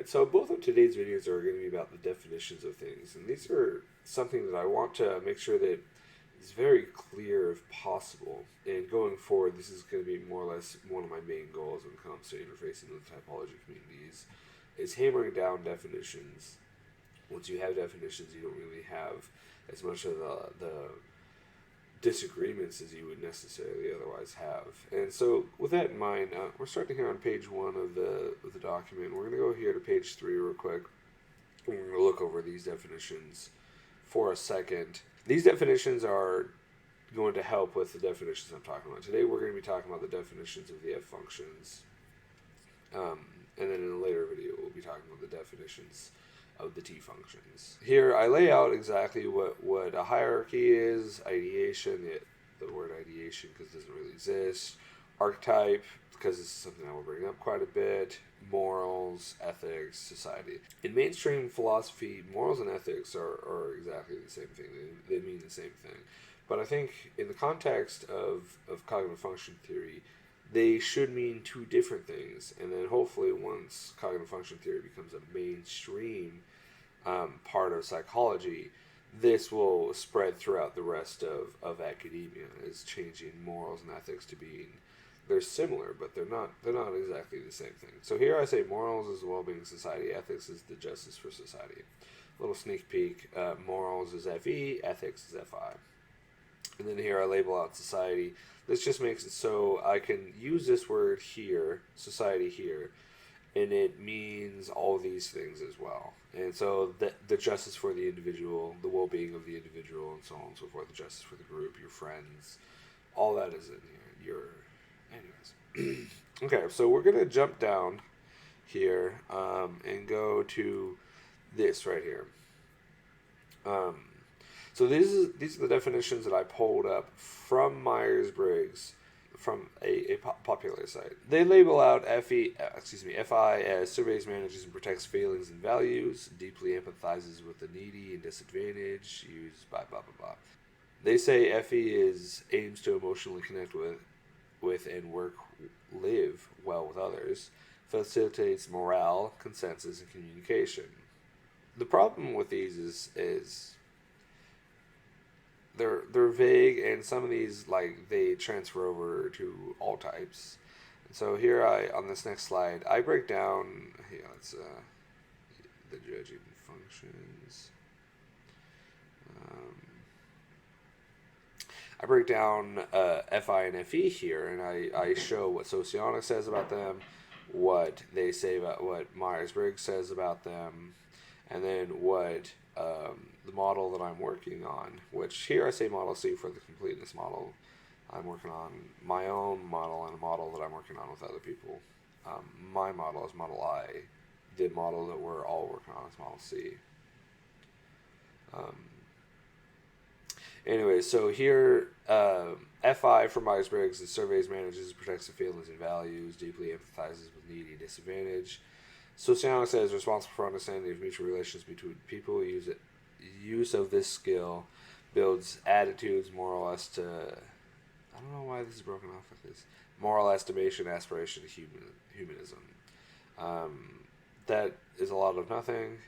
Alright, so both of today's videos are going to be about the definitions of things, and these are something that I want to make sure that is very clear if possible. And going forward, this is going to be more or less one of my main goals when it comes to interfacing with typology communities, is hammering down definitions. Once you have definitions, you don't really have as much of the disagreements as you would necessarily otherwise have. And so, with that in mind, we're starting here on page 1 of the document. We're going to go here to page 3 real quick. We're going to look over these definitions for a second. These definitions are going to help with the definitions I'm talking about. Today we're going to be talking about the definitions of the f functions. And then in a later video we'll be talking about the definitions of the t functions. Here I lay out exactly what a hierarchy is, ideation, the word ideation because it doesn't really exist, archetype because this is something I will bring up quite a bit, morals, ethics, society. In mainstream philosophy, morals and ethics are exactly the same thing. They mean the same thing. But I think in the context of cognitive function theory, they should mean two different things. And then hopefully once cognitive function theory becomes a mainstream part of psychology, this will spread throughout the rest of academia as changing morals and ethics to being, they're similar, but they're not exactly the same thing. So here I say morals is the well-being of society, ethics is the justice for society. A little sneak peek, morals is FE, ethics is FI. And then here I label out society. This just makes it so I can use this word here, society here, and it means all these things as well. And so the justice for the individual, the well-being of the individual, and so on and so forth, the justice for the group, your friends, all that is in here. Anyways. Okay, so we're going to jump down here and go to this right here. So these are the definitions that I pulled up from Myers-Briggs, from a popular site. They label out FI as surveys, manages, and protects feelings and values, deeply empathizes with the needy and disadvantaged, used by blah blah blah. They say FE aims to emotionally connect with and live well with others, facilitates morale, consensus, and communication. The problem with these is they're vague, and some of these they transfer over to all types. And so here on this next slide I break down the judging functions. I break down FI and FE here, and I show what Socionics says about them, what they say about what Myers-Briggs says about them, and then what the model that I'm working on, which here I say model C for the completeness model. I'm working on my own model and a model that I'm working on with other people. My model is model I. The model that we're all working on is model C. Anyway, so here, FI for Myers-Briggs is surveys, manages, protects the feelings and values, deeply empathizes with needy and disadvantaged. Socionics says responsible for understanding of mutual relations between people. Use of this skill builds attitudes, moral I don't know why this is broken off like this. Moral estimation, aspiration to humanism. That is a lot of nothing.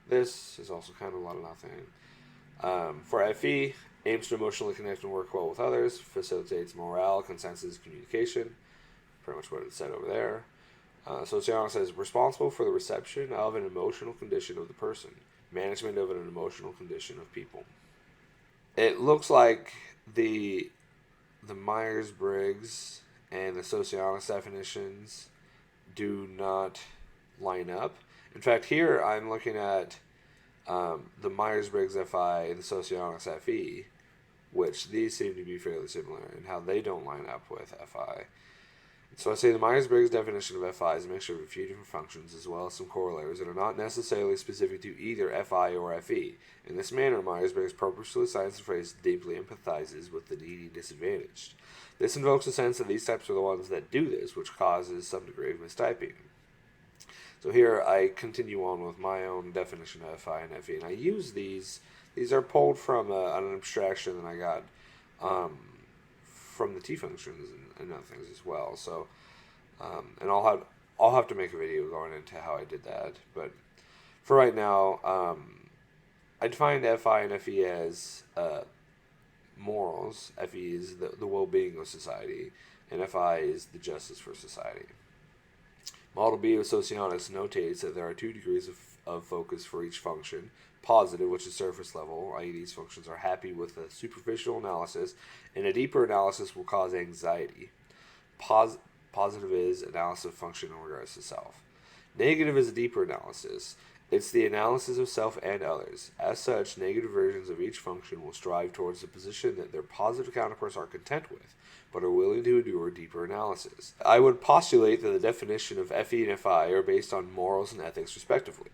This is also kind of a lot of nothing. For FE, aims to emotionally connect and work well with others, facilitates morale, consensus, communication. Pretty much what it said over there. Sociology says responsible for the reception of an emotional condition of the person, management of an emotional condition of people. It looks like the Myers-Briggs and the Socionics definitions do not line up. In fact, here I'm looking at the Myers-Briggs FI and the Socionics FE, which these seem to be fairly similar in how they don't line up with FI. So I say the Myers-Briggs definition of FI is a mixture of a few different functions as well as some corollaries that are not necessarily specific to either FI or FE. In this manner, Myers-Briggs purposely assigns the phrase deeply empathizes with the needy and disadvantaged. This invokes a sense that these types are the ones that do this, which causes some degree of mistyping. So here I continue on with my own definition of FI and FE, and I use these. These are pulled from an abstraction that I got from the T functions and other things as well. So, and I'll have I'll have to make a video going into how I did that. But for right now, I defined FI and FE as morals. FE is the well-being of society, and FI is the justice for society. Model B of Socionics notates that there are 2 degrees of focus for each function. Positive, which is surface level, i.e. these functions are happy with a superficial analysis, and a deeper analysis will cause anxiety. Positive is analysis of function in regards to self. Negative is a deeper analysis. It's the analysis of self and others. As such, negative versions of each function will strive towards the position that their positive counterparts are content with, but are willing to endure deeper analysis. I would postulate that the definition of FE and FI are based on morals and ethics respectively.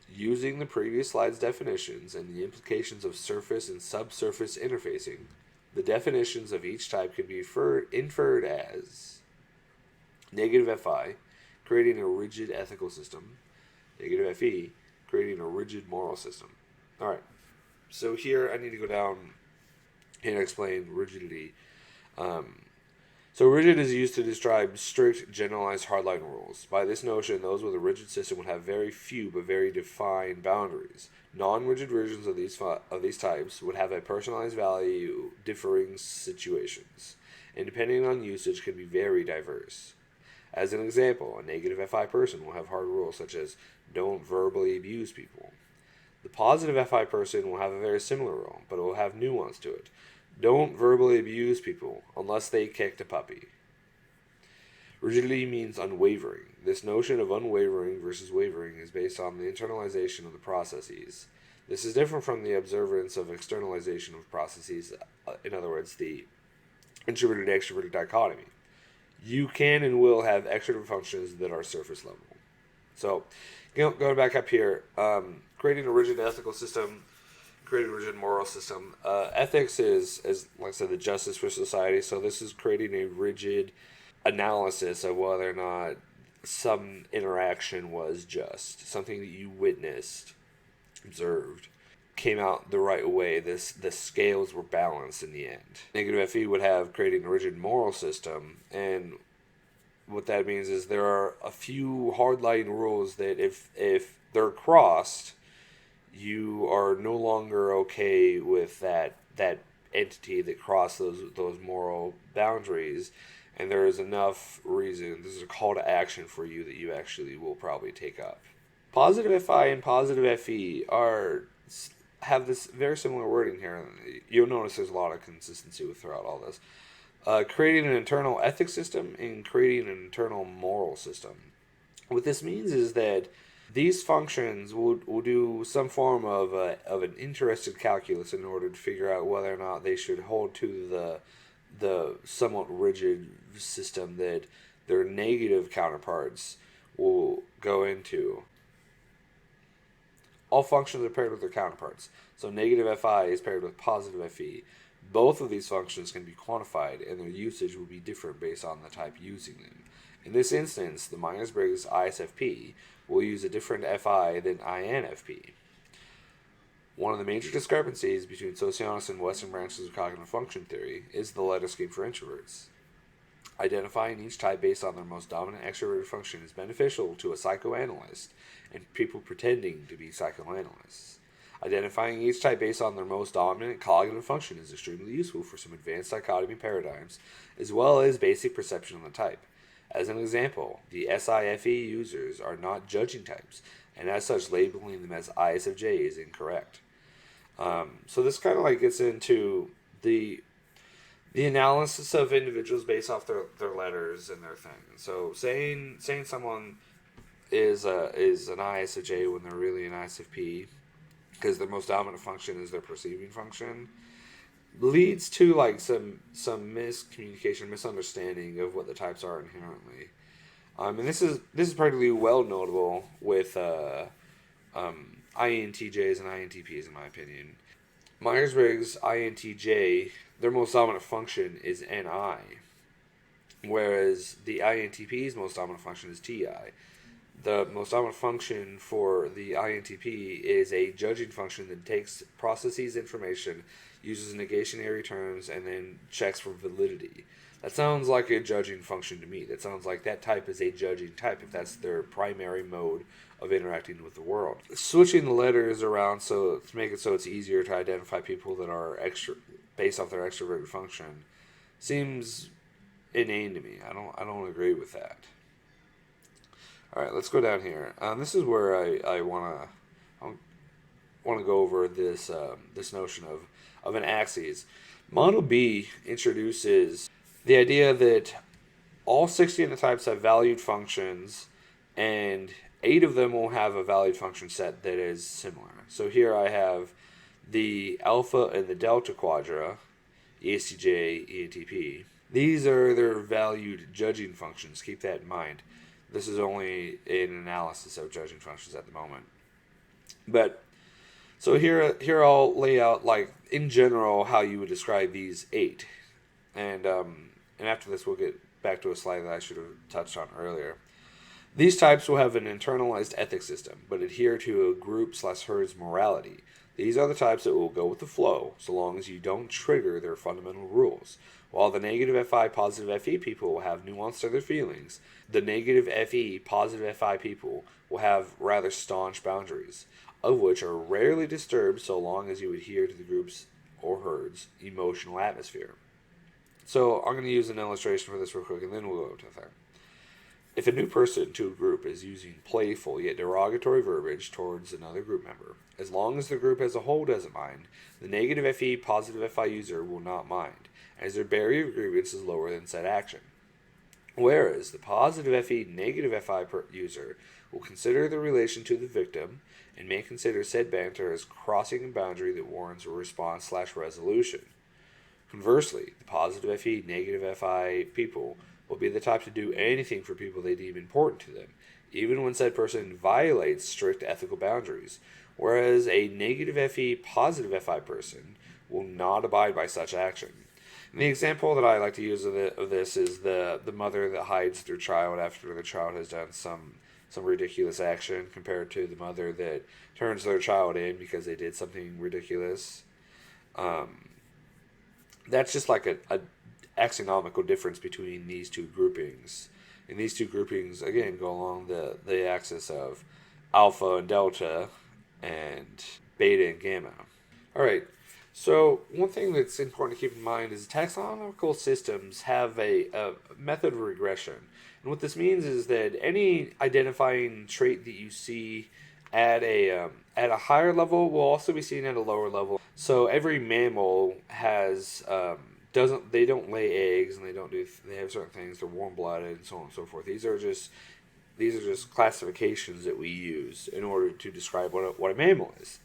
Using the previous slide's definitions and the implications of surface and subsurface interfacing, the definitions of each type can be inferred as negative FI, creating a rigid ethical system, negative FE, creating a rigid moral system. Alright, so here I need to go down and explain rigidity. So rigid is used to describe strict, generalized hardline rules. By this notion, those with a rigid system would have very few but very defined boundaries. Non-rigid versions of these types would have a personalized value differing situations, and depending on usage can be very diverse. As an example, a negative FI person will have hard rules such as don't verbally abuse people. The positive FI person will have a very similar rule, but it will have nuance to it. Don't verbally abuse people unless they kicked a puppy. Rigidity means unwavering. This notion of unwavering versus wavering is based on the internalization of the processes. This is different from the observance of externalization of processes, in other words, the introverted-extroverted dichotomy. You can and will have extroverted functions that are surface level. So, going back up here, creating a rigid ethical system, creating a rigid moral system. Ethics is, like I said, the justice for society. So this is creating a rigid analysis of whether or not some interaction was just. Something that you witnessed, observed, came out the right way. The scales were balanced in the end. Negative FE would have creating a rigid moral system, and what that means is there are a few hardline rules that if they're crossed, you are no longer okay with that entity that crossed those moral boundaries, and there is enough reason. This is a call to action for you that you actually will probably take up. Positive FI and positive FE have this very similar wording here. You'll notice there's a lot of consistency throughout all this. Creating an internal ethics system and creating an internal moral system. What this means is that these functions will do some form of an interested calculus in order to figure out whether or not they should hold to the somewhat rigid system that their negative counterparts will go into. All functions are paired with their counterparts. So negative FI is paired with positive FE. Both of these functions can be quantified, and their usage will be different based on the type using them. In this instance, the Myers-Briggs ISFP will use a different FI than INFP. One of the major discrepancies between socionics and Western branches of cognitive function theory is the letter scheme for introverts. Identifying each type based on their most dominant extroverted function is beneficial to a psychoanalyst and people pretending to be psychoanalysts. Identifying each type based on their most dominant cognitive function is extremely useful for some advanced dichotomy paradigms, as well as basic perception of the type. As an example, the SIFE users are not judging types, and as such, labeling them as ISFJ is incorrect. So this kind of like gets into the analysis of individuals based off their letters and their thing. So saying someone is an ISFJ when they're really an ISFP, because their most dominant function is their perceiving function, leads to like some miscommunication, misunderstanding of what the types are inherently. And this is particularly well notable with INTJs and INTPs, in my opinion. Myers-Briggs INTJ, their most dominant function is NI, whereas the INTP's most dominant function is TI. The most dominant function for the INTP is a judging function that processes information, uses negationary terms, and then checks for validity. That sounds like a judging function to me. That sounds like that type is a judging type if that's their primary mode of interacting with the world. Switching the letters around so to make it so it's easier to identify people that are extra based off their extroverted function seems inane to me. I don't agree with that. All right, let's go down here. This is where I want to go over this this notion of an axis. Model B introduces the idea that all 60 of the types have valued functions, and 8 of them will have a valued function set that is similar. So here I have the alpha and the delta quadra, ESTJ, ENTP. These are their valued judging functions. Keep that in mind. This is only an analysis of judging functions at the moment. But so here I'll lay out, like, in general, how you would describe these 8. And after this, we'll get back to a slide that I should have touched on earlier. These types will have an internalized ethics system, but adhere to a group/herd's morality. These are the types that will go with the flow, so long as you don't trigger their fundamental rules. While the negative FI, positive FE people will have nuance to their feelings, the negative FE, positive FI people will have rather staunch boundaries, of which are rarely disturbed so long as you adhere to the group's or herd's emotional atmosphere. So I'm going to use an illustration for this real quick, and then we'll go to that. If a new person to a group is using playful yet derogatory verbiage towards another group member, as long as the group as a whole doesn't mind, the negative FE, positive FI user will not mind, as their barrier of grievance is lower than said action. Whereas the positive FE, negative FI user will consider the relation to the victim and may consider said banter as crossing a boundary that warrants a response/resolution. Conversely, the positive FE, negative FI people will be the type to do anything for people they deem important to them, even when said person violates strict ethical boundaries, whereas a negative FE, positive FI person will not abide by such action. And the example that I like to use of this is the mother that hides their child after the child has done some ridiculous action, compared to the mother that turns their child in because they did something ridiculous. That's just like a axionomical difference between these two groupings. And these two groupings, again, go along the axis of alpha and delta and beta and gamma. All right, so one thing that's important to keep in mind is taxonomical systems have a method of regression. And what this means is that any identifying trait that you see at a higher level will also be seen at a lower level. So every mammal has they don't lay eggs, and they have certain things. They're warm blooded and so on and so forth. These are just classifications that we use in order to describe what a mammal is.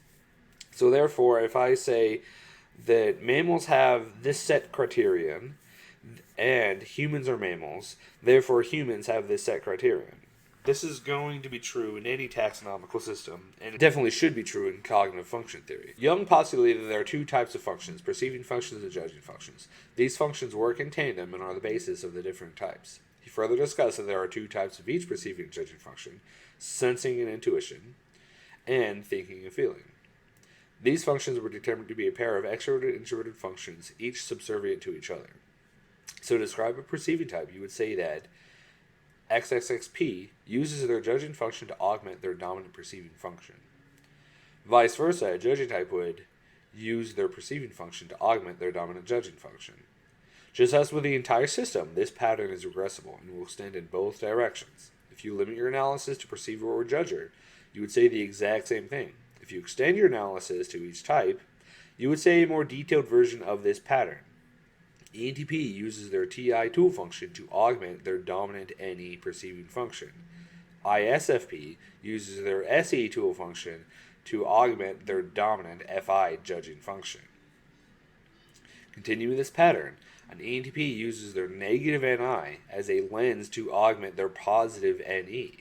So therefore, if I say that mammals have this set criterion and humans are mammals, therefore humans have this set criterion. This is going to be true in any taxonomical system, and it definitely should be true in cognitive function theory. Jung postulated that there are 2 types of functions, perceiving functions and judging functions. These functions work in tandem and are the basis of the different types. He further discussed that there are 2 types of each perceiving and judging function, sensing and intuition, and thinking and feeling. These functions were determined to be a pair of extroverted and introverted functions, each subservient to each other. So to describe a perceiving type, you would say that XXXP uses their judging function to augment their dominant perceiving function. Vice versa, a judging type would use their perceiving function to augment their dominant judging function. Just as with the entire system, this pattern is regressible and will extend in both directions. If you limit your analysis to perceiver or judger, you would say the exact same thing. If you extend your analysis to each type, you would say a more detailed version of this pattern. ENTP uses their TI tool function to augment their dominant NE perceiving function. ISFP uses their SE tool function to augment their dominant FI judging function. Continuing this pattern, an ENTP uses their negative NI as a lens to augment their positive NE.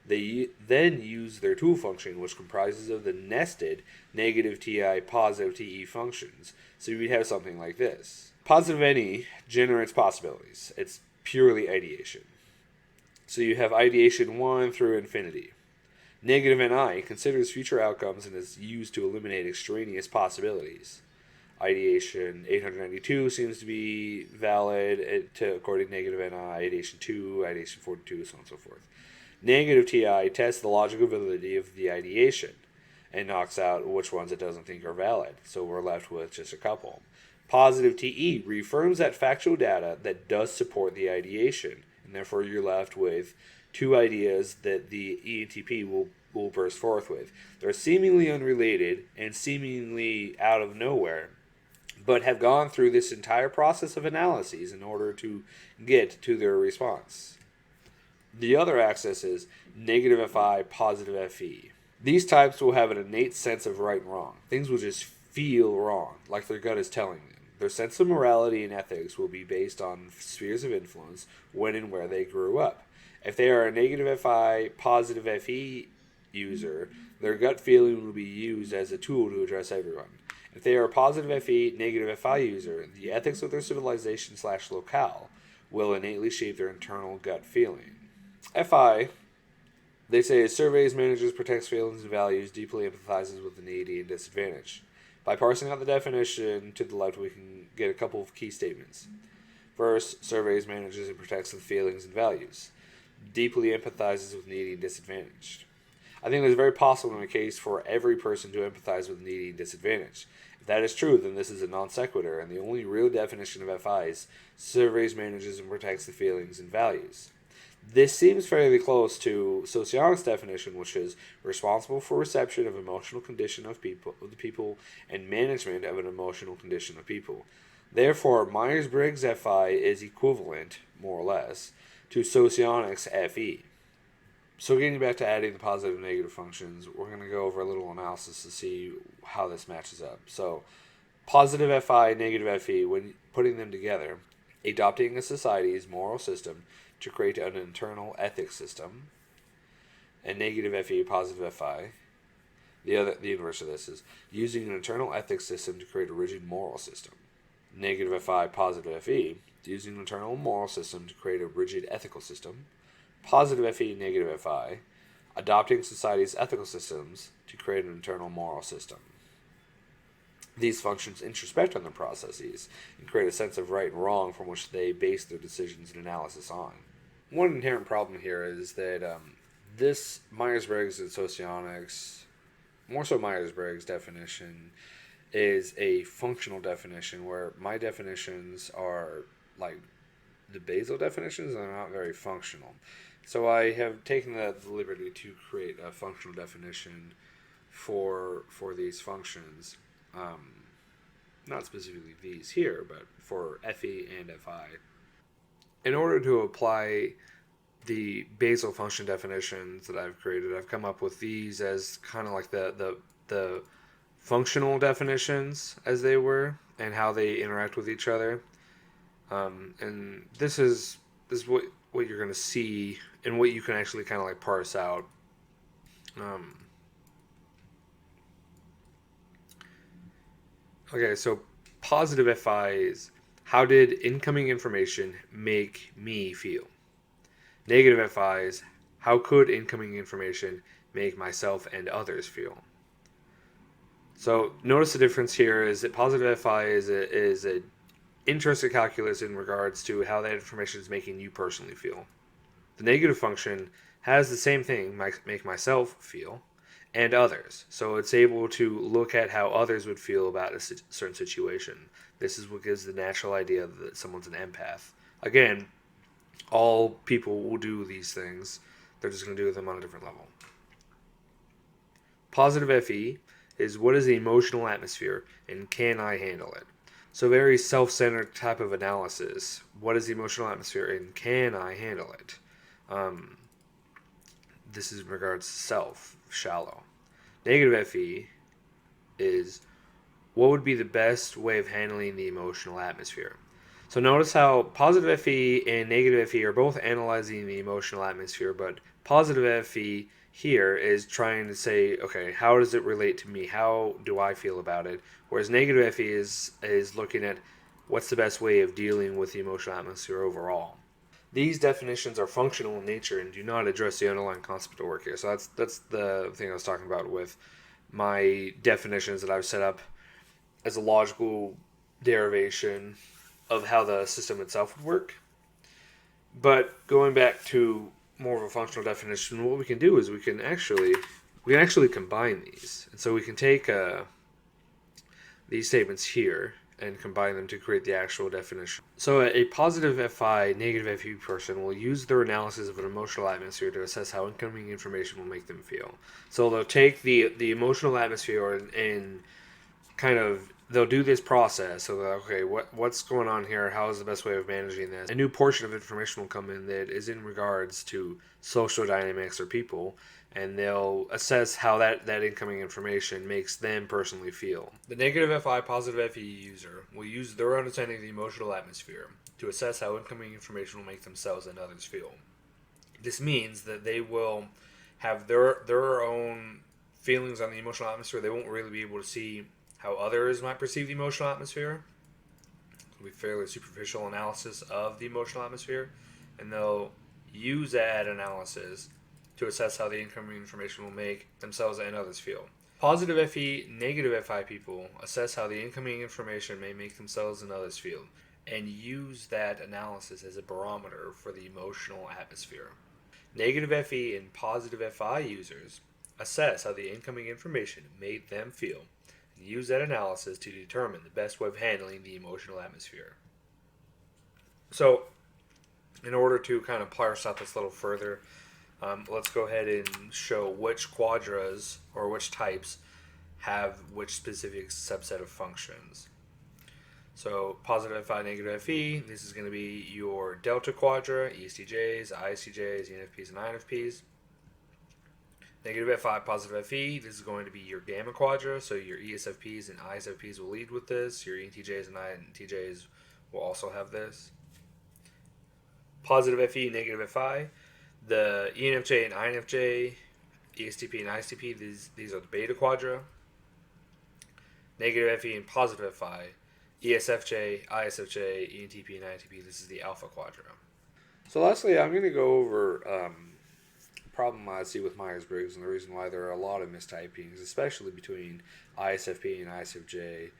They then use their tool function, which comprises of the nested negative TI, positive TE functions. So you would have something like this. Positive NE generates possibilities. It's purely ideation. So you have ideation 1 through infinity. Negative NI considers future outcomes and is used to eliminate extraneous possibilities. Ideation 892 seems to be valid according to negative NI. Ideation 2, ideation 42, so on and so forth. Negative TI tests the logical validity of the ideation and knocks out which ones it doesn't think are valid. So we're left with just a couple. Positive TE reaffirms that factual data that does support the ideation, and therefore you're left with two ideas that the ENTP will burst forth with. They're seemingly unrelated and seemingly out of nowhere, but have gone through this entire process of analyses in order to get to their response. The other axis is negative FI, positive FE. These types will have an innate sense of right and wrong. Things will just feel wrong, like their gut is telling them. Their sense of morality and ethics will be based on spheres of influence when and where they grew up. If they are a negative FI, positive FE user, their gut feeling will be used as a tool to address everyone. If they are a positive FE, negative FI user, the ethics of their civilization/locale will innately shape their internal gut feeling. FI, they say, surveys, manages, protects feelings and values, deeply empathizes with the needy and disadvantaged. By parsing out the definition to the left, we can get a couple of key statements. First, surveys, manages, and protects the feelings and values. Deeply empathizes with needy and disadvantaged. I think it's very possible in a case for every person to empathize with needy and disadvantaged. If that is true, then this is a non sequitur, and the only real definition of FI is surveys, manages, and protects the feelings and values. This seems fairly close to Socionics' definition, which is responsible for reception of emotional condition of the people and management of an emotional condition of people. Therefore, Myers-Briggs FI is equivalent, more or less, to Socionics FE. So getting back to adding the positive and negative functions, we're going to go over a little analysis to see how this matches up. So positive FI, negative FE, when putting them together, adopting a society's moral system to create an internal ethics system, and negative FE, positive FI. The inverse of this is using an internal ethics system to create a rigid moral system. Negative FI, positive FE, using an internal moral system to create a rigid ethical system. Positive FE, negative FI, adopting society's ethical systems to create an internal moral system. These functions introspect on their processes and create a sense of right and wrong from which they base their decisions and analysis on. One inherent problem here is that this Myers-Briggs and Socionics, more so Myers-Briggs definition, is a functional definition where my definitions are like the basal definitions and they're not very functional. So I have taken the liberty to create a functional definition for these functions. Not specifically these here, but for FE and FI. In order to apply the basal function definitions that I've created, I've come up with these as kind of like the functional definitions as they were and how they interact with each other. And this is what you're going to see and what you can actually kind of like parse out. Okay, so positive FI is how did incoming information make me feel? Negative FI is how could incoming information make myself and others feel? So notice the difference here is that positive FI is a interesting calculus in regards to how that information is making you personally feel. The negative function has the same thing, make myself feel, and others. So it's able to look at how others would feel about a certain situation. This is what gives the natural idea that someone's an empath. Again, all people will do these things. They're just going to do them on a different level. Positive FE is what is the emotional atmosphere and can I handle it? So very self-centered type of analysis. What is the emotional atmosphere and can I handle it? This is in regards to self, shallow. Negative FE is what would be the best way of handling the emotional atmosphere. So notice how positive FE and negative FE are both analyzing the emotional atmosphere, but positive FE here is trying to say, okay, how does it relate to me? How do I feel about it? Whereas negative FE is looking at what's the best way of dealing with the emotional atmosphere overall. These definitions are functional in nature and do not address the underlying concept at work here. So that's the thing I was talking about with my definitions that I've set up as a logical derivation of how the system itself would work. But going back to more of a functional definition, what we can do is we can actually combine these, and so we can take these statements here and combine them to create the actual definition. So a positive FI, negative FE person will use their analysis of an emotional atmosphere to assess how incoming information will make them feel. So they'll take the emotional atmosphere and kind of they'll do this process. So they're like, okay, what's going on here? How is the best way of managing this? A new portion of information will come in that is in regards to social dynamics or people, and they'll assess how that incoming information makes them personally feel. The negative FI, positive FE user will use their understanding of the emotional atmosphere to assess how incoming information will make themselves and others feel. This means that they will have their own feelings on the emotional atmosphere. They won't really be able to see how others might perceive the emotional atmosphere. It'll be fairly superficial analysis of the emotional atmosphere, and they'll use that analysis to assess how the incoming information will make themselves and others feel. Positive FE, negative FI people assess how the incoming information may make themselves and others feel, and use that analysis as a barometer for the emotional atmosphere. Negative FE and positive FI users assess how the incoming information made them feel, and use that analysis to determine the best way of handling the emotional atmosphere. So, in order to kind of parse out this a little further, let's go ahead and show which quadras or which types have which specific subset of functions. So positive FI, negative FE, this is going to be your delta quadra, ESTJs, ISTJs, ENFPs, and INFPs. Negative FI, positive FE, this is going to be your gamma quadra, so your ESFPs and ISFPs will lead with this. Your ENTJs and INTJs will also have this. Positive FE, negative FI, the ENFJ and INFJ, ESTP and ISTP, these are the beta quadra. Negative FE and positive FI, ESFJ, ISFJ, ENTP, and INTP, this is the alpha quadra. So lastly, I'm going to go over a problem I see with Myers-Briggs and the reason why there are a lot of mistypings, especially between ISFP and ISFJ. In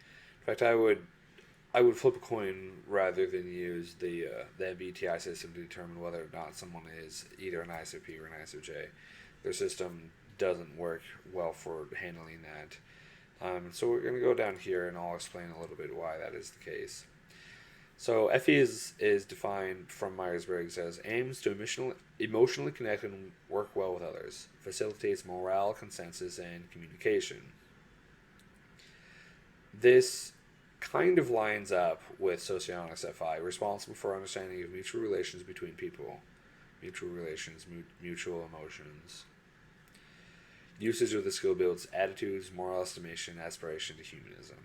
fact, I would flip a coin rather than use the MBTI system to determine whether or not someone is either an ISFP or an ISFJ. Their system doesn't work well for handling that. So we're going to go down here and I'll explain a little bit why that is the case. So FE is defined from Myers-Briggs as aims to emotionally connect and work well with others, facilitates morale, consensus, and communication. This kind of lines up with Socionics FI, responsible for understanding of mutual relations between people, mutual relations, mutual emotions. Usage of the skill builds attitudes, moral estimation, aspiration to humanism.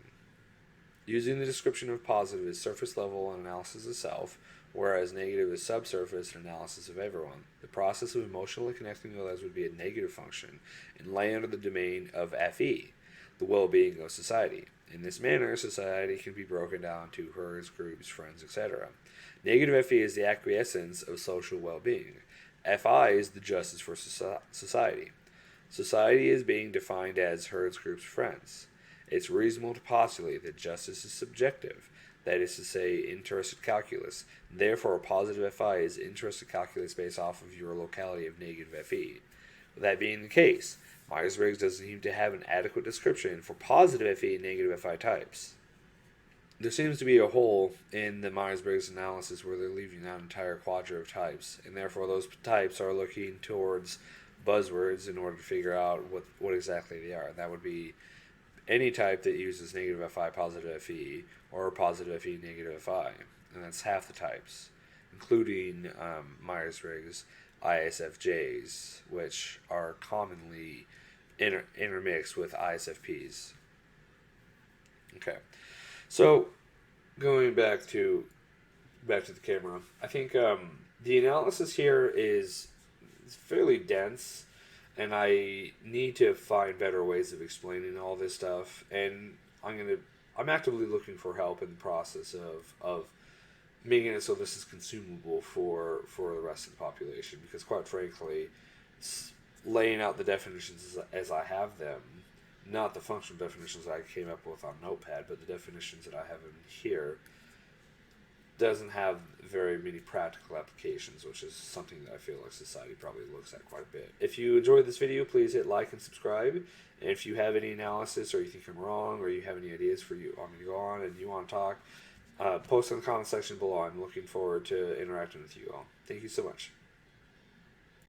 Using the description of positive is surface level analysis of self, whereas negative is subsurface analysis of everyone. The process of emotionally connecting with others would be a negative function and lay under the domain of FE, the well-being of society. In this manner, society can be broken down to herds, groups, friends, etc. Negative FE is the acquiescence of social well-being. FI is the justice for society. Society is being defined as herds, groups, friends. It's reasonable to postulate that justice is subjective, that is to say, interested calculus. Therefore, a positive FI is interested calculus based off of your locality of negative FE. With that being the case, Myers-Briggs doesn't seem to have an adequate description for positive FE and negative FI types. There seems to be a hole in the Myers-Briggs analysis where they're leaving out an entire quadra of types, and therefore those types are looking towards buzzwords in order to figure out what exactly they are. That would be any type that uses negative FI, positive FE, or positive FE, negative FI, and that's half the types, including Myers-Briggs ISFJs, which are commonly intermixed with ISFPs. Okay, so going back to the camera, I think the analysis here is fairly dense, and I need to find better ways of explaining all this stuff, and I'm actively looking for help in the process of making it so this is consumable for the rest of the population, because quite frankly, laying out the definitions as I have them not the functional definitions I came up with on Notepad, but the definitions that I have in here, doesn't have very many practical applications, which is something that I feel like society probably looks at quite a bit. If you enjoyed this video, please hit like and subscribe. And if you have any analysis, or you think I'm wrong, or you have any ideas for you want me to go on and you want to talk, post in the comment section below. I'm looking forward to interacting with you all. Thank you so much.